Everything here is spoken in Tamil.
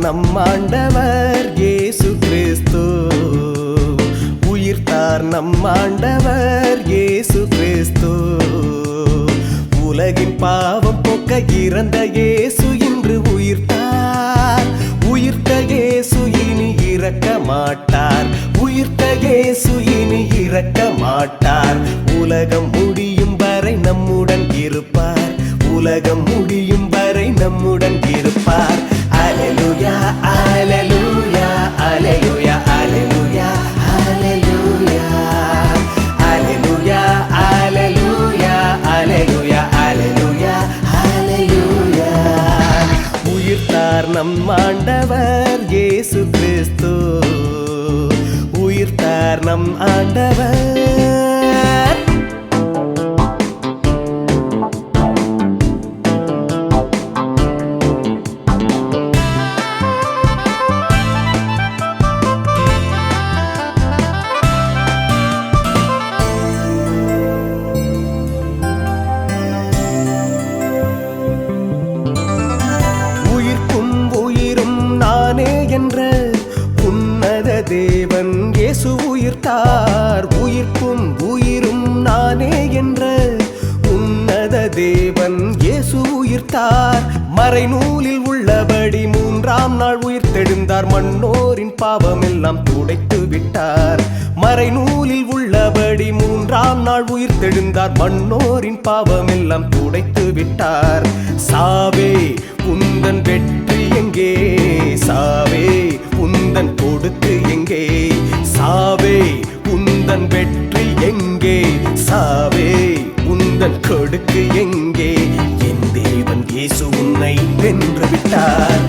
நம் ஆண்டவர் இயேசு கிறிஸ்து. உயிர்த்தார் நம் ஆண்டவர் இயேசு கிறிஸ்து. உலகின் பாவம் போக்க இறந்த இயேசு இன்று உயிர்த்தார். உயிர்த்த இயேசு இனி இறக்க மாட்டார். உயிர்த்த இயேசு இனி இறக்க மாட்டார். உலகம் முடியும் வரை நம்முடன் இருப்பார். உலகம் முடியும் வரை நம்முடன் இருப்பார். அல்லேலூயா அல்லேலூயா அல்லேலூயா அல்லேலூயா அல்லேலூயா அல்லேலூயா அல்லேலூயா அல்லேலூயா அல்லேலூயா அல்லேலூயா. உயிர்த்தார் நம் ஆண்டவர் இயேசு கிறிஸ்து. உயிர்த்தார் நம் ஆண்டவர். என்ற உன்னத தேவன் இயேசு உயிர்த்தார். உயிர்ப்பும் உயிரும் நானே என்ற உன்னத தேவன் இயேசு உயிர்த்தார். மறைநூலில் உள்ளபடி 3ஆம் நாள் உயிர்த்தெழுந்தார். மன்னோரின் பாவமெல்லாம் துடைத்து விட்டார். மறைநூலில் உள்ளபடி 3ஆம் நாள் உயிர்த்தெழுந்தார். மன்னோரின் பாவமெல்லாம் துடைத்து விட்டார். சாவே உந்தன் வெற்றி எங்கே? சாவே உந்தன் கொடுத்து எங்கே? சாவே உந்தன் வெற்றி எங்கே? சாவே உந்தன் கொடுக்கு எங்கே? என் தேவன் இயேசு உன்னை வென்று விட்டார்.